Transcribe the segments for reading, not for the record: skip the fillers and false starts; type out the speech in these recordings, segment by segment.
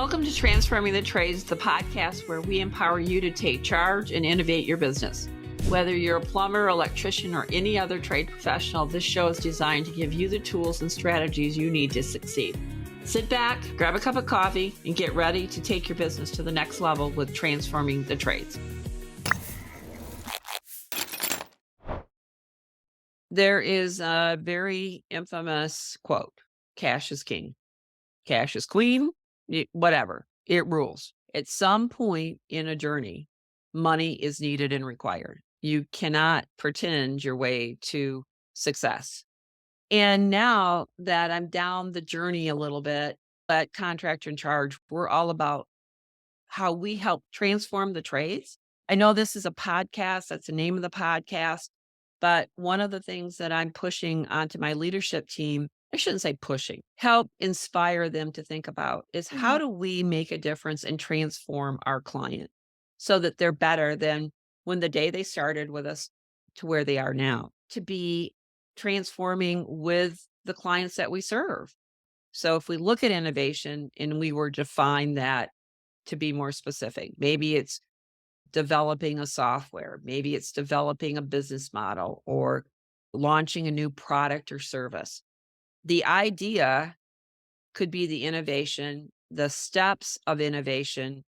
Welcome to Transforming the Trades, the podcast where we empower you to take charge and innovate your business. Whether you're a plumber, electrician, or any other trade professional, this show is designed to give you the tools and strategies you need to succeed. Sit back, grab a cup of coffee, and get ready to take your business to the next level with Transforming the Trades. There is a very infamous quote, cash is king, cash is queen, whatever, it rules. At some point in a journey, money is needed and required. You cannot pretend your way to success. And now that I'm down the journey a little bit at Contractor in Charge, we're all about how we help transform the trades. I know this is a podcast, that's the name of the podcast, but one of the things that I'm pushing onto my leadership team, I shouldn't say pushing, help inspire them to think about is how do we make a difference and transform our client so that they're better than when the day they started with us to where they are now, to be transforming with the clients that we serve. So if we look at innovation and we were to define that to be more specific, maybe it's developing a software, maybe it's developing a business model or launching a new product or service. The idea could be the innovation. The steps of innovation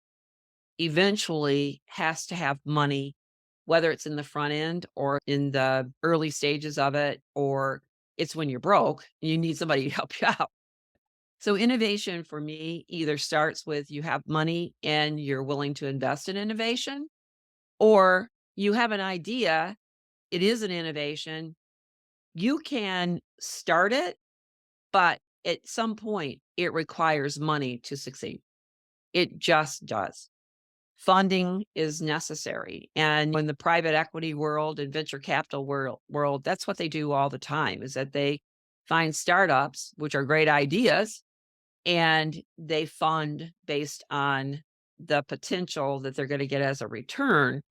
eventually has to have money, whether it's in the front end or in the early stages of it, or it's when you're broke, you need somebody to help you out. So innovation for me either starts with you have money and you're willing to invest in innovation, or you have an idea, it is an innovation. You can start it, but at some point it requires money to succeed. It just does. Funding is necessary. And in the private equity world and venture capital world, that's what they do all the time, is that they find startups, which are great ideas, and they fund based on the potential that they're going to get as a return,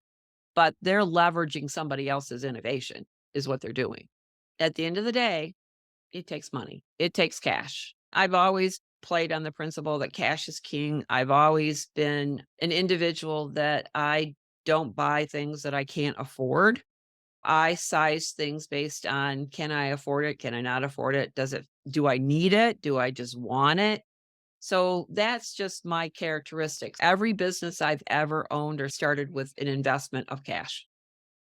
but they're leveraging somebody else's innovation is what they're doing. At the end of the day, it takes money. It takes cash. I've always played on the principle that cash is king. I've always been an individual that I don't buy things that I can't afford. I size things based on, can I afford it? Can I not afford it? Do I need it? Do I just want it? So that's just my characteristics. Every business I've ever owned or started with an investment of cash.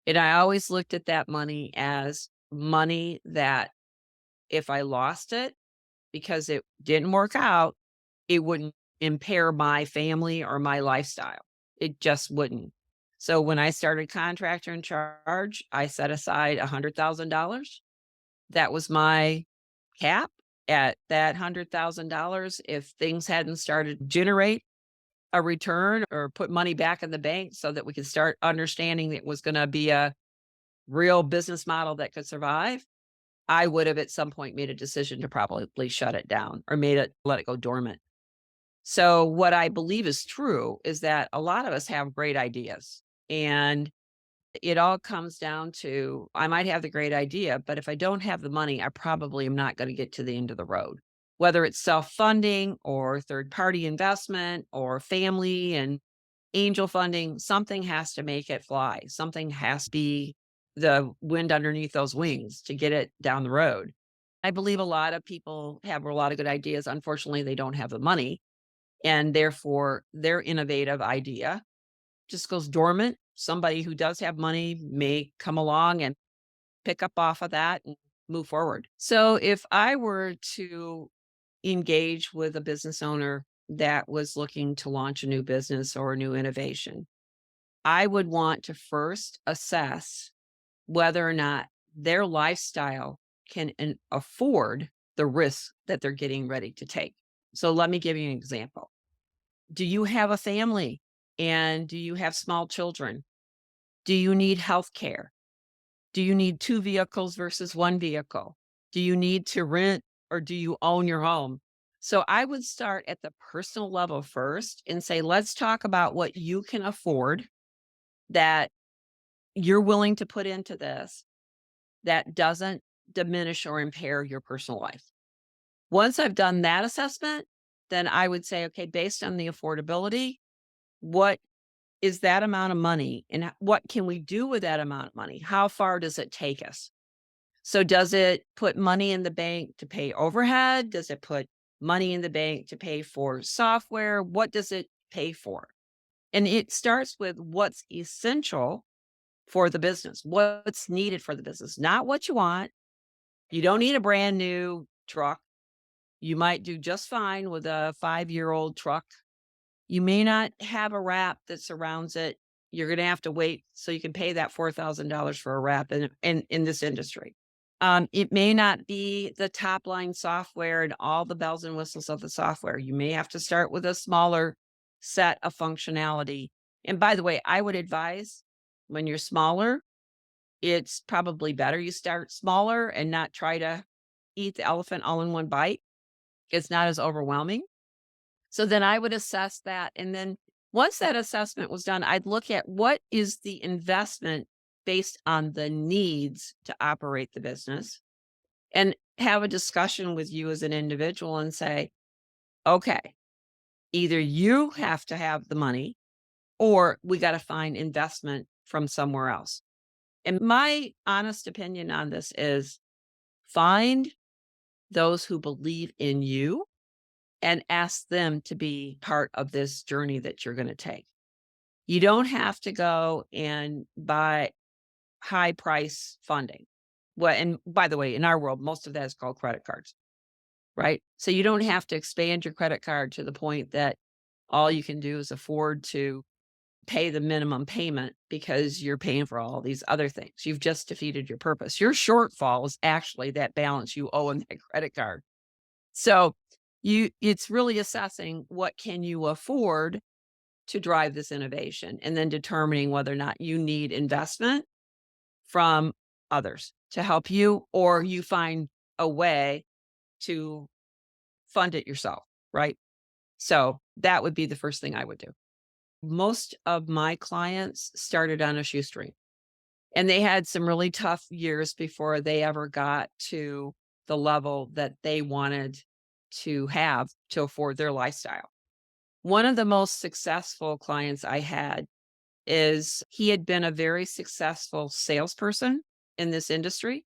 And I always looked at that money as money that if I lost it because it didn't work out, it wouldn't impair my family or my lifestyle. It just wouldn't. So when I started Contractor in Charge, I set aside $100,000. That was my cap. At that $100,000, if things hadn't started to generate a return or put money back in the bank so that we could start understanding that it was going to be a real business model that could survive, I would have at some point made a decision to probably shut it down or let it go dormant. So what I believe is true is that a lot of us have great ideas, and it all comes down to, I might have the great idea, but if I don't have the money, I probably am not going to get to the end of the road. Whether it's self-funding or third-party investment or family and angel funding, something has to make it fly. Something has to be the wind underneath those wings to get it down the road. I believe a lot of people have a lot of good ideas. Unfortunately, they don't have the money, and therefore their innovative idea just goes dormant. Somebody who does have money may come along and pick up off of that and move forward. So if I were to engage with a business owner that was looking to launch a new business or a new innovation, I would want to first assess whether or not their lifestyle can afford the risk that they're getting ready to take. So let me give you an example. Do you have a family? And do you have small children? Do you need health care? Do you need 2 vehicles versus 1 vehicle? Do you need to rent or do you own your home? So I would start at the personal level first and say, let's talk about what you can afford that you're willing to put into this that doesn't diminish or impair your personal life. Once I've done that assessment, then I would say, okay, based on the affordability, what is that amount of money and what can we do with that amount of money? How far does it take us? So does it put money in the bank to pay overhead? Does it put money in the bank to pay for software? What does it pay for? And it starts with what's essential for the business, what's needed for the business, not what you want. You don't need a brand new truck. You might do just fine with a 5-year-old truck. You may not have a wrap that surrounds it. You're going to have to wait so you can pay that $4,000 for a wrap in this industry. It may not be the top line software and all the bells and whistles of the software. You may have to start with a smaller set of functionality. And by the way, I would advise when you're smaller, it's probably better you start smaller and not try to eat the elephant all in one bite. It's not as overwhelming. So then I would assess that. And then once that assessment was done, I'd look at what is the investment based on the needs to operate the business and have a discussion with you as an individual and say, okay, either you have to have the money or we got to find investment from somewhere else. And my honest opinion on this is find those who believe in you and ask them to be part of this journey that you're going to take. You don't have to go and buy high price funding. Well, and by the way, in our world, most of that is called credit cards, right? So you don't have to expand your credit card to the point that all you can do is afford to pay the minimum payment because you're paying for all these other things. You've just defeated your purpose. Your shortfall is actually that balance you owe on that credit card. So it's really assessing what can you afford to drive this innovation and then determining whether or not you need investment from others to help you or you find a way to fund it yourself, right? So that would be the first thing I would do. Most of my clients started on a shoestring and they had some really tough years before they ever got to the level that they wanted to have to afford their lifestyle. One of the most successful clients I had is he had been a very successful salesperson in this industry,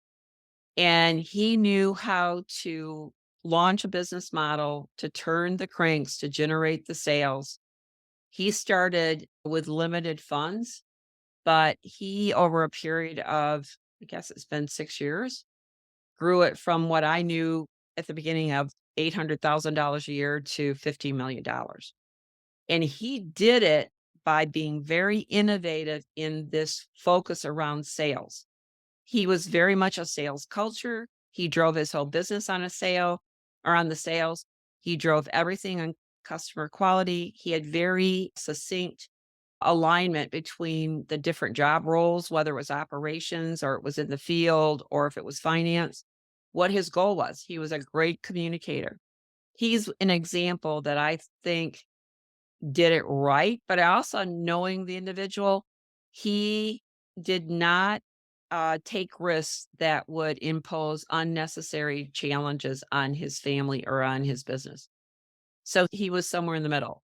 and he knew how to launch a business model to turn the cranks to generate the sales. He started with limited funds, but he, over a period of, I guess it's been 6 years, grew it from what I knew at the beginning of $800,000 a year to $50 million. And he did it by being very innovative in this focus around sales. He was very much a sales culture. He drove his whole business on a sale or on the sales. He drove everything on customer quality. He had very succinct alignment between the different job roles, whether it was operations or it was in the field or if it was finance, what his goal was. He was a great communicator. He's an example that I think did it right, but also knowing the individual, he did not take risks that would impose unnecessary challenges on his family or on his business. So he was somewhere in the middle.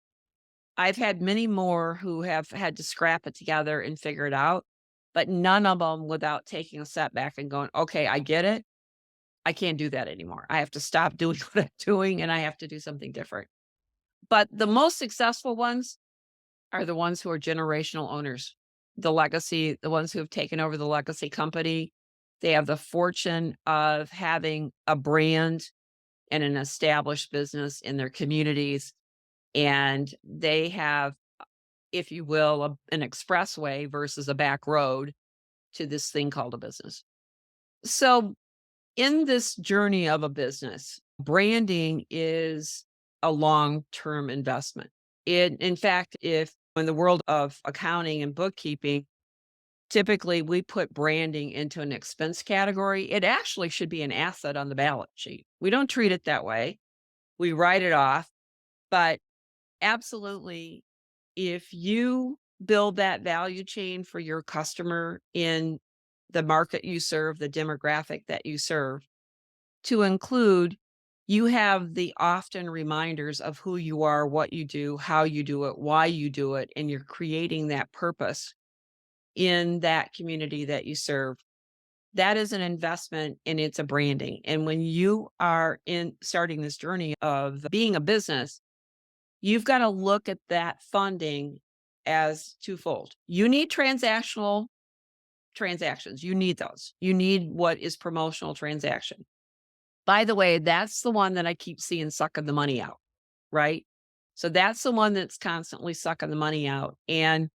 I've had many more who have had to scrap it together and figure it out, but none of them without taking a step back and going, okay, I get it. I can't do that anymore. I have to stop doing what I'm doing and I have to do something different. But the most successful ones are the ones who are generational owners, the legacy, the ones who have taken over the legacy company. They have the fortune of having a brand and an established business in their communities. And they have, if you will, an expressway versus a back road to this thing called a business. So, in this journey of a business, branding is a long term investment. In fact, if in the world of accounting and bookkeeping, typically we put branding into an expense category. It actually should be an asset on the balance sheet. We don't treat it that way. We write it off. But absolutely, if you build that value chain for your customer in the market you serve, the demographic that you serve, to include You have the often reminders of who you are, what you do, how you do it, why you do it, and you're creating that purpose in that community that you serve. That is an investment and it's a branding. And when you are in starting this journey of being a business, you've got to look at that funding as twofold. You need transactional transactions. You need those. You need what is promotional transaction. By the way, that's the one that I keep seeing sucking the money out, right? So that's the one that's constantly sucking the money out. And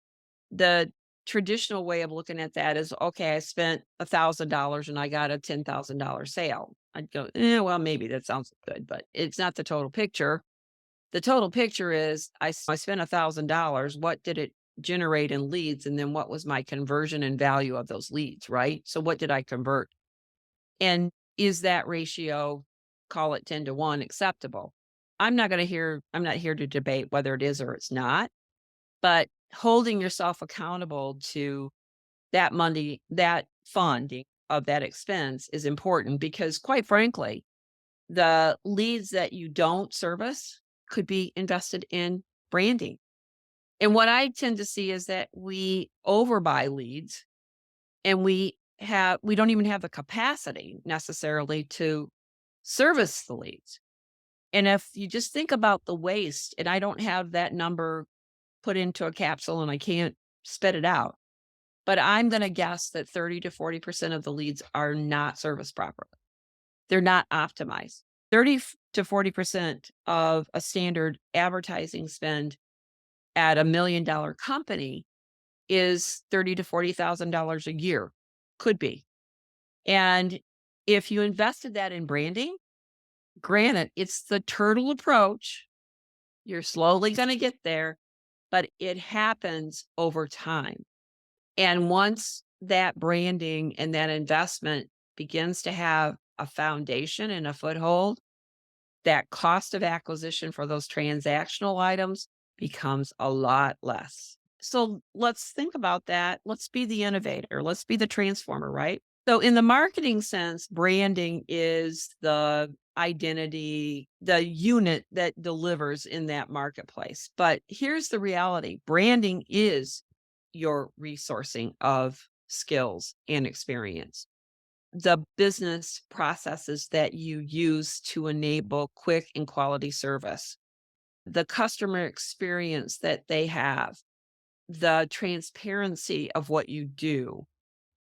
the traditional way of looking at that is, okay, I spent $1,000 and I got a $10,000 sale. I'd go, well, maybe that sounds good, but it's not the total picture. The total picture is I spent $1,000. What did it generate in leads? And then what was my conversion and value of those leads, right? So what did I convert? And is that ratio, call it 10 to 1, acceptable? I'm not here to debate whether it is or it's not, but holding yourself accountable to that money, that funding of that expense is important because quite frankly, the leads that you don't service could be invested in branding. And what I tend to see is that we overbuy leads and we don't even have the capacity necessarily to service the leads. And if you just think about the waste, and I don't have that number put into a capsule and I can't spit it out, but I'm going to guess that 30 to 40% of the leads are not serviced properly. They're not optimized. 30 to 40% of a standard advertising spend at $1 million company is 30 to $40,000 a year. Could be. And if you invested that in branding, granted, it's the turtle approach. You're slowly going to get there, but it happens over time. And once that branding and that investment begins to have a foundation and a foothold, that cost of acquisition for those transactional items becomes a lot less. So let's think about that. Let's be the innovator. Let's be the transformer, right? So, in the marketing sense, branding is the identity, the unit that delivers in that marketplace. But here's the reality, branding is your resourcing of skills and experience, the business processes that you use to enable quick and quality service, the customer experience that they have, the transparency of what you do,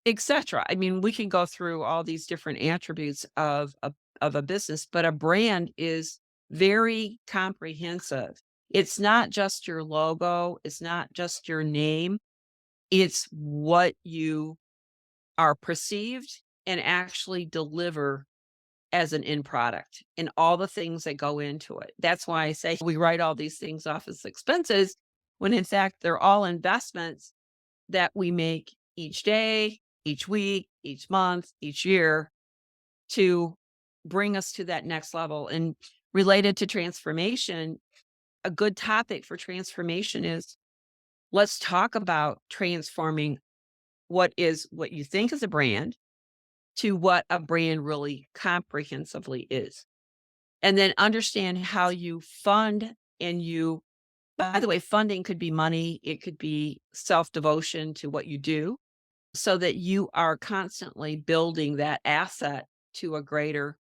etc. I mean, we can go through all these different attributes of a business, but a brand is very comprehensive. It's not just your logo, it's not just your name, it's what you are perceived and actually deliver as an end product and all the things that go into it. That's why I say we write all these things off as expenses when in fact they're all investments that we make each day, each week, each month, each year to bring us to that next level. And related to transformation, a good topic for transformation is let's talk about transforming what you think is a brand to what a brand really comprehensively is. And then understand how you fund and you, by the way, funding could be money, it could be self devotion to what you do so that you are constantly building that asset to a greater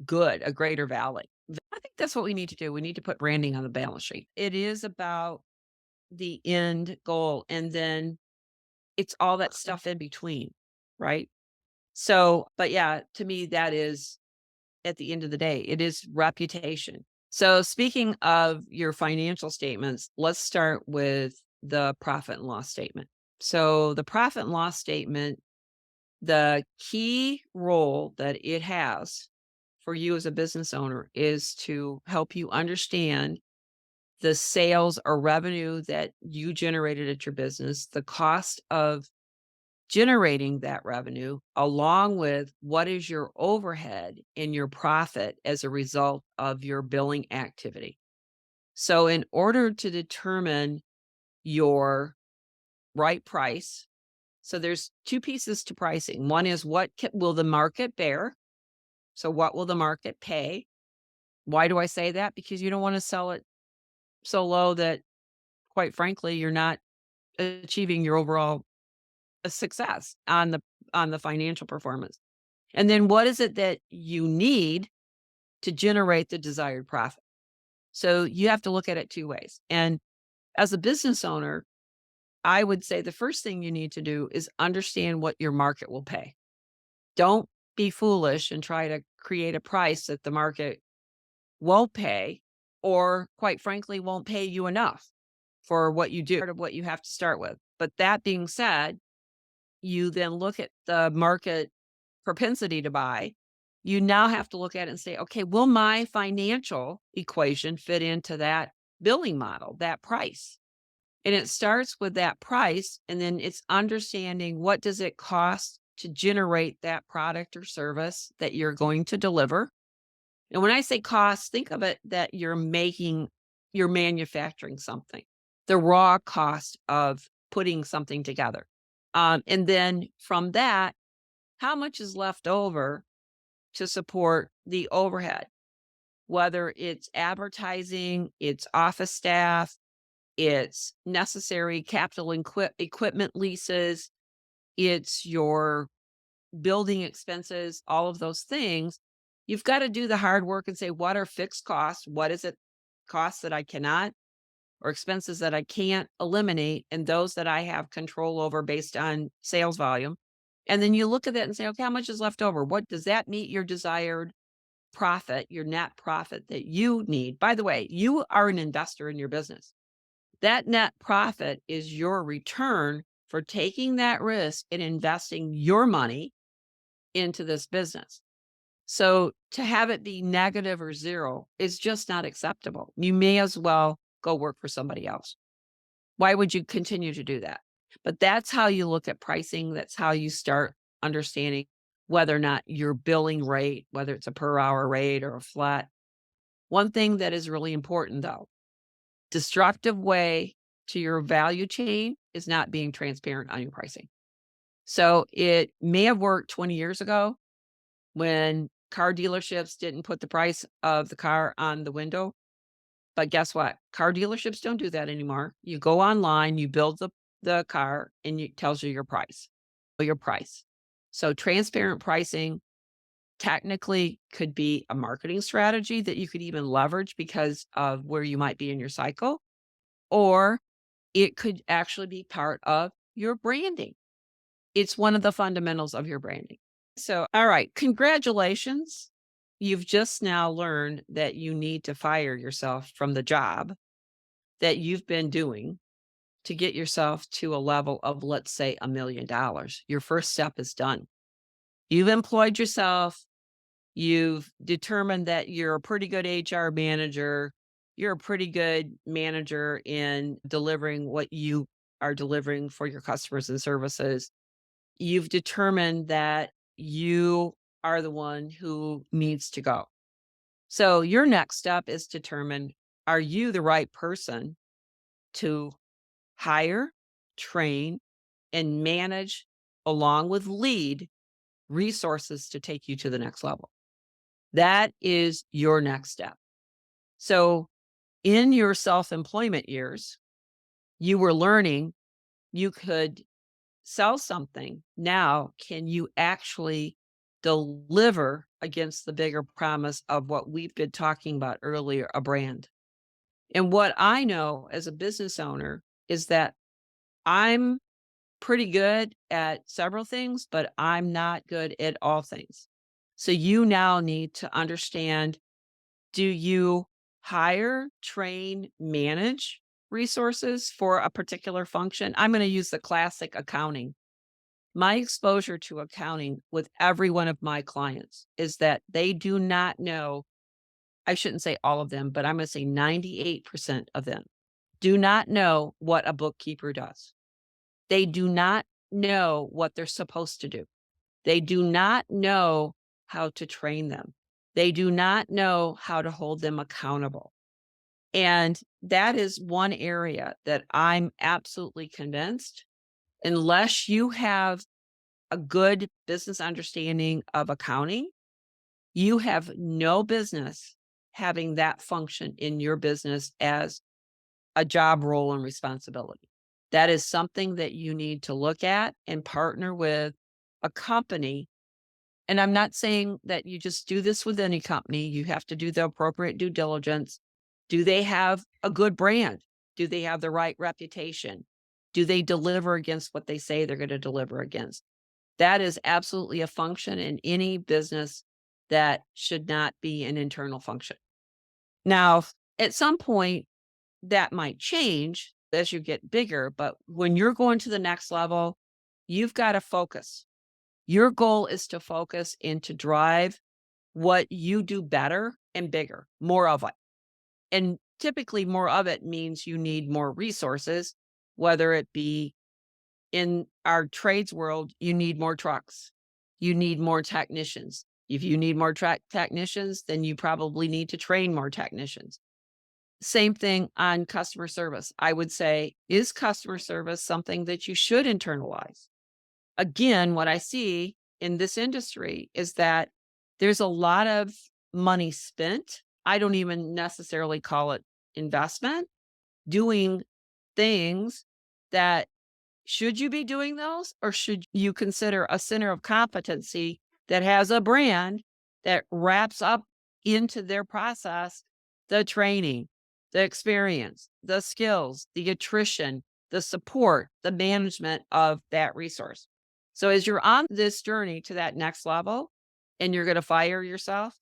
good, a greater value. I think that's what we need to do. We need to put branding on the balance sheet. It is about the end goal. And then it's all that stuff in between, right? So, but yeah, to me, that is at the end of the day, it is reputation. So, speaking of your financial statements, let's start with the profit and loss statement. So, the profit and loss statement, the key role that it has for you as a business owner is to help you understand the sales or revenue that you generated at your business, the cost of generating that revenue, along with what is your overhead and your profit as a result of your billing activity. So, in order to determine your right price, so there's two pieces to pricing. One is will the market bear? So, what will the market pay? Why do I say that? Because you don't want to sell it so low that, quite frankly, you're not achieving your overall success on the financial performance. And then what is it that you need to generate the desired profit? So you have to look at it two ways. And as a business owner, I would say the first thing you need to do is understand what your market will pay. Don't be foolish and try to create a price that the market won't pay, or quite frankly, won't pay you enough for what you do, part of what you have to start with. But that being said, you then look at the market propensity to buy. You now have to look at it and say, okay, will my financial equation fit into that billing model, that price? And it starts with that price, and then it's understanding what does it cost to generate that product or service that you're going to deliver. And when I say cost, think of it that you're manufacturing something, the raw cost of putting something together. And then from that, how much is left over to support the overhead, whether it's advertising, it's office staff, it's necessary capital equipment leases, it's your building expenses, all of those things. You've got to do the hard work and say, what are fixed costs? What is it costs that I cannot, or expenses that I can't eliminate, and those that I have control over based on sales volume? And then you look at that and say, okay, how much is left over? What does that meet your desired profit, your net profit that you need? By the way, you are an investor in your business. That net profit is your return for taking that risk and investing your money into this business. So to have it be negative or zero is just not acceptable. You may as well go work for somebody else. Why would you continue to do that? But that's how you look at pricing. That's how you start understanding whether or not your billing rate, whether it's a per hour rate or a flat. One thing that is really important though, destructive way to your value chain is not being transparent on your pricing. So it may have worked 20 years ago when car dealerships didn't put the price of the car on the window. But guess what? Car dealerships don't do that anymore. You go online, you build the car, and it tells you your price. Your price. So transparent pricing technically could be a marketing strategy that you could even leverage because of where you might be in your cycle, or it could actually be part of your branding. It's one of the fundamentals of your branding. So, all right, congratulations. You've just now learned that you need to fire yourself from the job that you've been doing to get yourself to a level of, let's say, $1 million. Your first step is done. You've employed yourself. You've determined that you're a pretty good HR manager. You're a pretty good manager in delivering what you are delivering for your customers and services. You've determined that you are the one who needs to go. So your next step is to determine, are you the right person to hire, train, and manage, along with lead resources to take you to the next level? That is your next step. So in your self-employment years, you were learning you could sell something. Now, can you actually deliver against the bigger promise of what we've been talking about earlier, a brand? And what I know as a business owner is that I'm pretty good at several things, but I'm not good at all things. So you now need to understand, do you hire, train, manage resources for a particular function? I'm going to use the classic accounting. My exposure to accounting with every one of my clients is that they do not know. I shouldn't say all of them, but I'm going to say 98% of them do not know what a bookkeeper does. They do not know what they're supposed to do. They do not know how to train them. They do not know how to hold them accountable. And that is one area that I'm absolutely convinced, unless you have a good business understanding of accounting, you have no business having that function in your business as a job role and responsibility. That is something that you need to look at and partner with a company. And I'm not saying that you just do this with any company. You have to do the appropriate due diligence. Do they have a good brand? Do they have the right reputation? Do they deliver against what they say they're going to deliver against? That is absolutely a function in any business that should not be an internal function. Now, at some point, that might change as you get bigger, but when you're going to the next level, you've got to focus. Your goal is to focus and to drive what you do better and bigger, more of it. And typically, more of it means you need more resources, whether it be in our trades world, you need more trucks, you need more technicians. If you need more technicians, then you probably need to train more technicians. Same thing on customer service. I would say, is customer service something that you should internalize? Again, what I see in this industry is that there's a lot of money spent. I don't even necessarily call it investment, doing things that should you be doing those, or should you consider a center of competency that has a brand that wraps up into their process the training, the experience, the skills, the attrition, the support, the management of that resource? So as you're on this journey to that next level and you're going to fire yourself,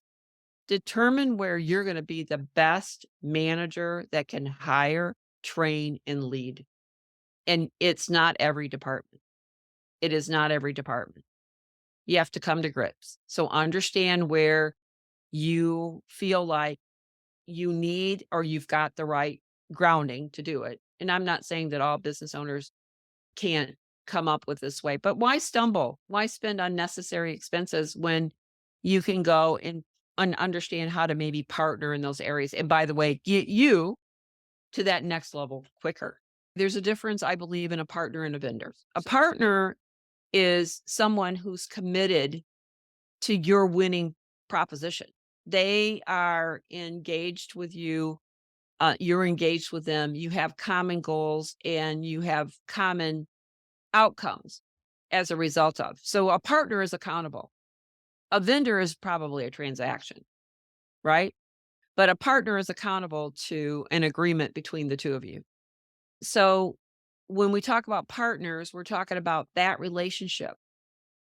determine where you're going to be the best manager that can hire, train, and lead. And it's not every department. It is not every department. You have to come to grips. So understand where you feel like you need or you've got the right grounding to do it. And I'm not saying that all business owners can't come up with this way, but why stumble? Why spend unnecessary expenses when you can go and understand how to maybe partner in those areas? And by the way, get you to that next level quicker. There's a difference, I believe, in a partner and a vendor. A partner is someone who's committed to your winning proposition. They are engaged with you. You're engaged with them. You have common goals and you have common outcomes as a result of. So a partner is accountable. A vendor is probably a transaction, right? But a partner is accountable to an agreement between the two of you. So when we talk about partners, we're talking about that relationship.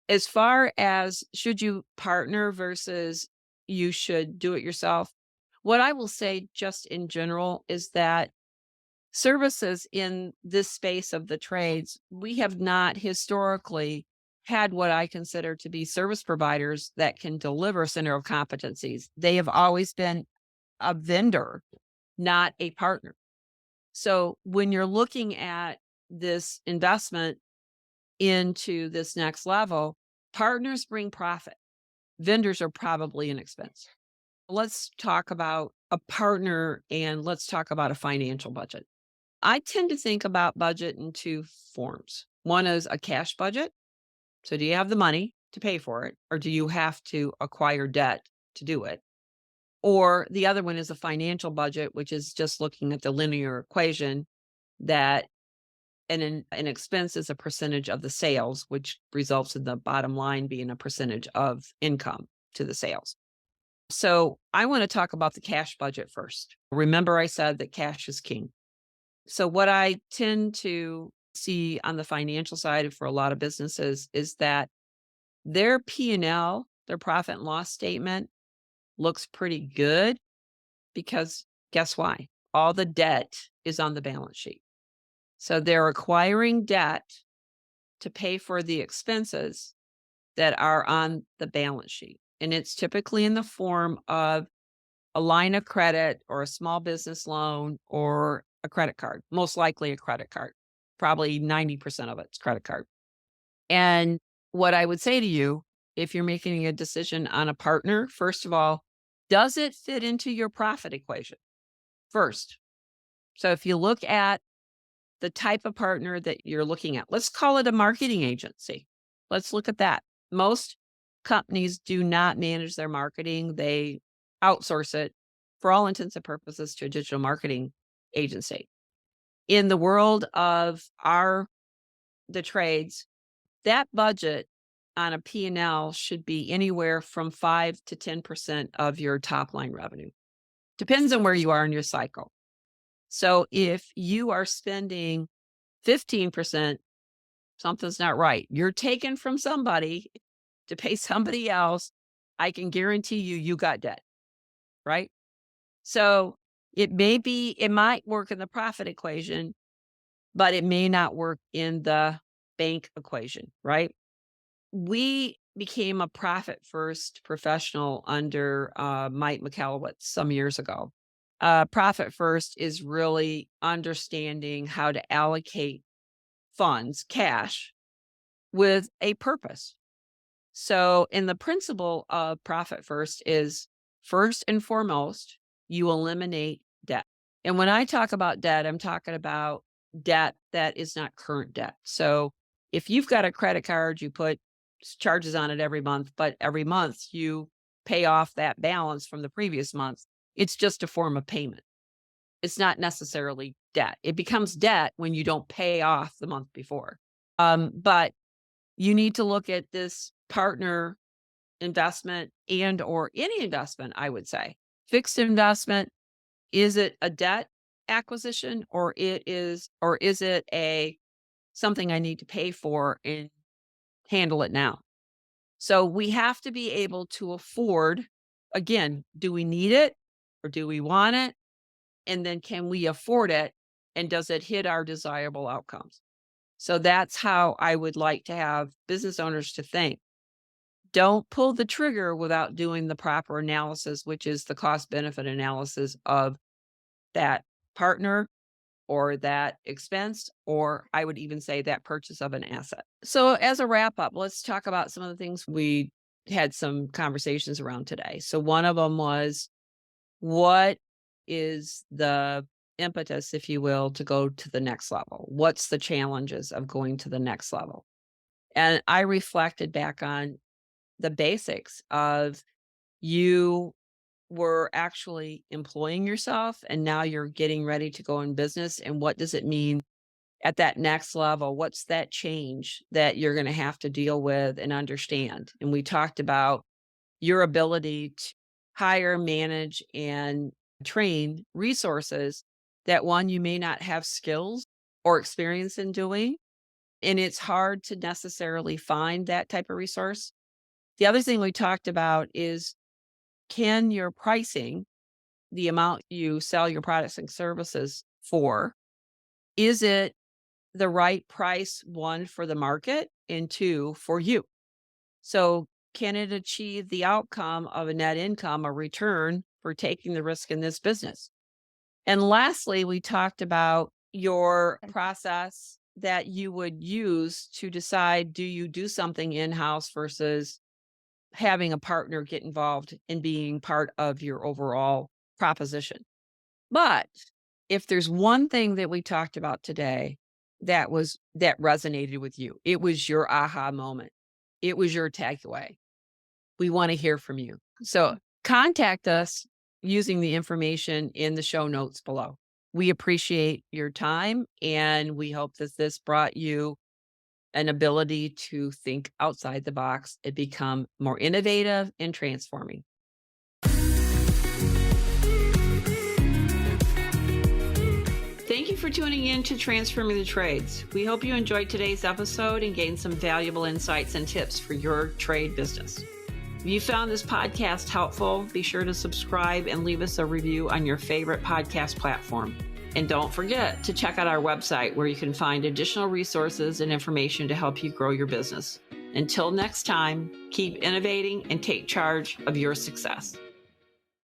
As far as should you partner versus you should do it yourself, what I will say just in general is that services in this space of the trades, we have not historically had what I consider to be service providers that can deliver center of competencies. They have always been a vendor, not a partner. So when you're looking at this investment into this next level, partners bring profit. Vendors are probably an expense. Let's talk about a partner and let's talk about a financial budget. I tend to think about budget in two forms. One is a cash budget. So do you have the money to pay for it, or do you have to acquire debt to do it? Or the other one is a financial budget, which is just looking at the linear equation that an expense is a percentage of the sales, which results in the bottom line being a percentage of income to the sales. So I want to talk about the cash budget first. Remember, I said that cash is king. So what I tend to see on the financial side for a lot of businesses is that their P&L, their profit and loss statement, looks pretty good because guess why? All the debt is on the balance sheet. So they're acquiring debt to pay for the expenses that are on the balance sheet. And it's typically in the form of a line of credit or a small business loan or a credit card, most likely a credit card. Probably 90% of it's credit card. And what I would say to you, if you're making a decision on a partner, first of all, does it fit into your profit equation first? So if you look at the type of partner that you're looking at, let's call it a marketing agency. Let's look at that. Most companies do not manage their marketing. They outsource it for all intents and purposes, to a digital marketing agency. In the world of the trades, that budget on a P&L should be anywhere from 5 to 10% of your top line revenue. Depends on where you are in your cycle. So if you are spending 15%, something's not right. You're taking from somebody to pay somebody else. I can guarantee you got debt, right? So it might work in the profit equation, but it may not work in the bank equation, right? We became a profit first professional under Mike McAllowitz some years ago. Profit first is really understanding how to allocate funds, cash, with a purpose. So, in the principle of profit first is first and foremost, you eliminate debt. And when I talk about debt, I'm talking about debt that is not current debt. So, if you've got a credit card, you put charges on it every month, but every month you pay off that balance from the previous month, it's just a form of payment. It's not necessarily debt. It becomes debt when you don't pay off the month before. But you need to look at this partner investment and or any investment, I would say. Fixed investment, is it a debt acquisition or is it a something I need to pay for and handle it now? So we have to be able to afford, again, do we need it or do we want it? And then can we afford it? And does it hit our desirable outcomes? So that's how I would like to have business owners to think. Don't pull the trigger without doing the proper analysis, which is the cost benefit analysis of that partner or that expense, or I would even say that purchase of an asset. So as a wrap up, let's talk about some of the things we had some conversations around today. So one of them was, what is the impetus, if you will, to go to the next level? What's the challenges of going to the next level? And I reflected back on the basics of you were actually employing yourself and now you're getting ready to go in business. And what does it mean at that next level? What's that change that you're going to have to deal with and understand? And we talked about your ability to hire, manage, and train resources that one, you may not have skills or experience in doing. And it's hard to necessarily find that type of resource. The other thing we talked about is, can your pricing, the amount you sell your products and services for, is it the right price, one, for the market, and two, for you? So can it achieve the outcome of a net income, a return for taking the risk in this business? And lastly, we talked about your process that you would use to decide, do you do something in-house versus having a partner get involved in being part of your overall proposition. But if there's one thing that we talked about today that resonated with you, it was your aha moment. It was your takeaway. We want to hear from you. So contact us using the information in the show notes below. We appreciate your time, and we hope that this brought you an ability to think outside the box and become more innovative and transforming. Thank you for tuning in to Transforming the Trades. We hope you enjoyed today's episode and gained some valuable insights and tips for your trade business. If you found this podcast helpful, be sure to subscribe and leave us a review on your favorite podcast platform. And don't forget to check out our website where you can find additional resources and information to help you grow your business. Until next time, keep innovating and take charge of your success.